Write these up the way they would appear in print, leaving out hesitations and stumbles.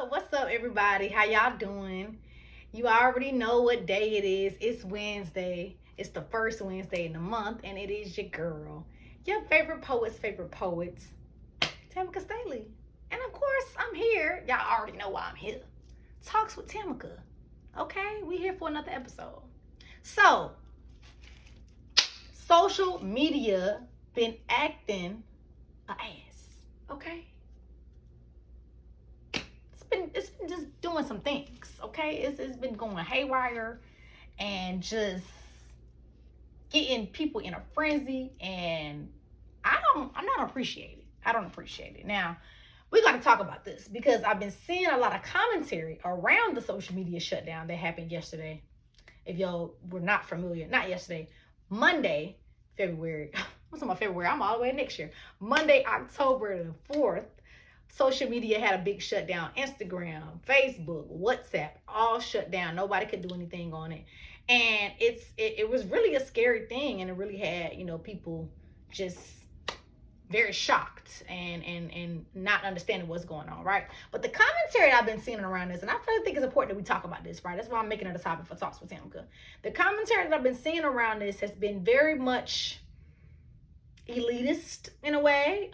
What's up, everybody? How y'all doing? You already know what day it is. It's Wednesday. It's the first Wednesday in the month, and it is your girl, your favorite poets, Tammaka Staley. And of course, I'm here. Y'all already know why I'm here. Talks with Tammaka. Okay, we here for another episode. So, social media been acting a ass. Okay, it's been just doing some things. Okay, it's been going haywire and just getting people in a frenzy, and I'm not appreciated. I don't appreciate it. Now, we got to talk about this because I've been seeing a lot of commentary around the social media shutdown that happened yesterday. If y'all were not familiar, not yesterday, Monday, February. What's on my February? I'm all the way next year. Monday, October the 4th, social media had a big shutdown. Instagram, Facebook, WhatsApp, all shut down. Nobody could do anything on it. And it was really a scary thing, and it really had, people just very shocked and not understanding what's going on, right? But the commentary I've been seeing around this, and I really think it's important that we talk about this, right? That's why I'm making it a topic for Talks with Tammaka. The commentary that I've been seeing around this has been very much elitist in a way,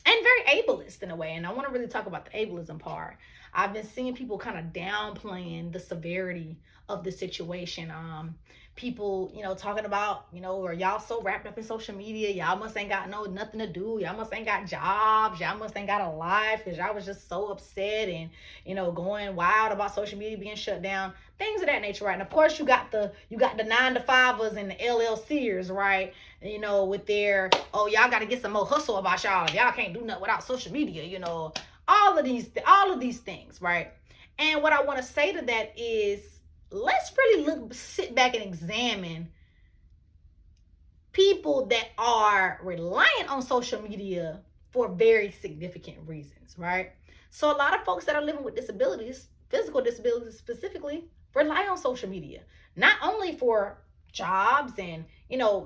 and very ableist in a way. And I want to really talk about the ableism part. I've been seeing people kind of downplaying the severity of the situation. People, talking about, or y'all so wrapped up in social media, y'all must ain't got nothing to do. Y'all must ain't got jobs. Y'all must ain't got a life because y'all was just so upset and, going wild about social media being shut down. Things of that nature, right? And of course you got the 9-to-5ers and the LLCers, right? With their, oh, y'all got to get some more hustle about y'all. If y'all can't do nothing without social media, all of these things, right? And what I want to say to that is, let's really sit back and examine people that are reliant on social media for very significant reasons, right? So a lot of folks that are living with disabilities, physical disabilities specifically, rely on social media, not only for jobs and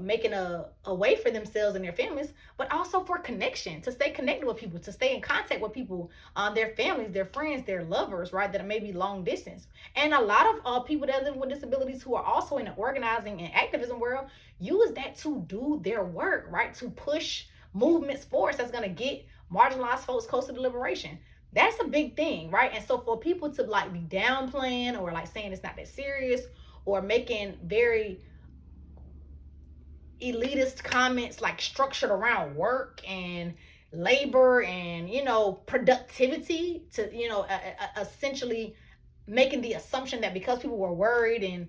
making a way for themselves and their families, but also for connection, to stay connected with people, to stay in contact with people, their families, their friends, their lovers, right, that may be long distance. And a lot of people that live with disabilities who are also in the organizing and activism world use that to do their work, right, to push movements forward that's going to get marginalized folks closer to liberation. That's a big thing, right? And so for people to be downplaying or saying it's not that serious or making very elitist comments structured around work and labor and productivity to essentially making the assumption that because people were worried and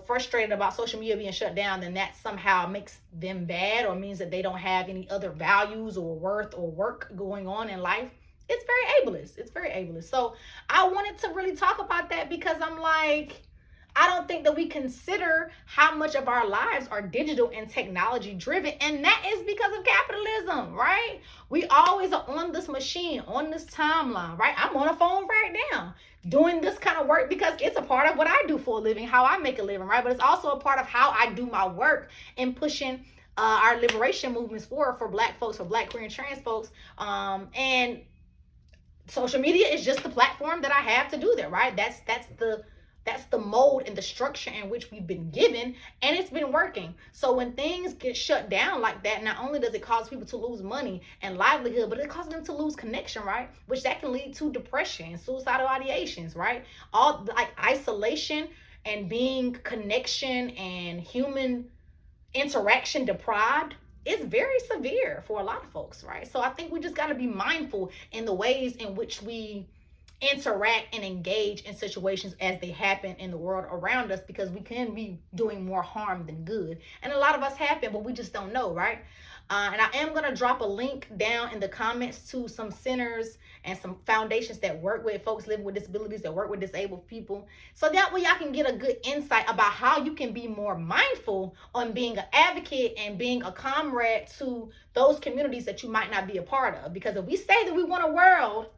frustrated about social media being shut down, then that somehow makes them bad or means that they don't have any other values or worth or work going on in life. It's very ableist. So I wanted to really talk about that because I'm I don't think that we consider how much of our lives are digital and technology driven. And that is because of capitalism, right? We always are on this machine, on this timeline, right? I'm on a phone right now doing this kind of work because it's a part of what I do for a living, how I make a living, right? But it's also a part of how I do my work in pushing our liberation movements forward for Black folks, for Black, queer, and trans folks. And social media is just the platform that I have to do that, right? That's the mold and the structure in which we've been given, and it's been working. So when things get shut down like that, not only does it cause people to lose money and livelihood, but it causes them to lose connection, right? Which that can lead to depression and suicidal ideations, right? All isolation and being connection and human interaction deprived is very severe for a lot of folks, right? So I think we just got to be mindful in the ways in which we interact and engage in situations as they happen in the world around us, because we can be doing more harm than good. And a lot of us have been, but we just don't know, right? And I am going to drop a link down in the comments to some centers and some foundations that work with folks living with disabilities, that work with disabled people. So that way y'all can get a good insight about how you can be more mindful on being an advocate and being a comrade to those communities that you might not be a part of. Because if we say that we want a world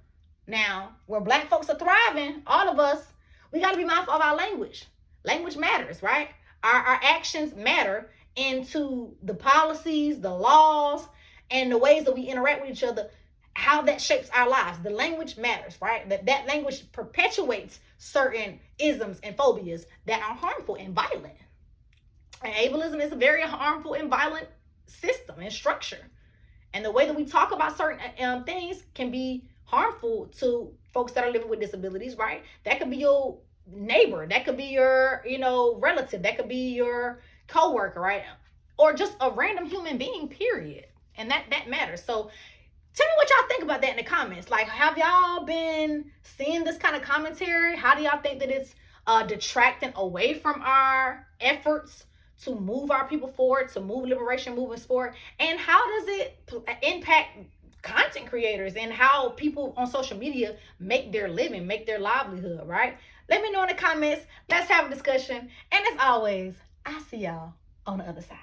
now where Black folks are thriving, all of us, we got to be mindful of our language. Language matters, right? Our actions matter into the policies, the laws, and the ways that we interact with each other how that shapes our lives. The language matters, right? That language perpetuates certain isms and phobias that are harmful and violent. And ableism is a very harmful and violent system and structure. And the way that we talk about certain things can be harmful to folks that are living with disabilities, right? That could be your neighbor, that could be your, relative, that could be your coworker, right? Or just a random human being, period. And that matters. So tell me what y'all think about that in the comments. Like, have y'all been seeing this kind of commentary? How do y'all think that it's detracting away from our efforts to move our people forward, to move liberation movements forward? And how does it impact content creators and how people on social media make their living, make their livelihood, right? Let me know in the comments. Let's have a discussion. And as always, I see y'all on the other side.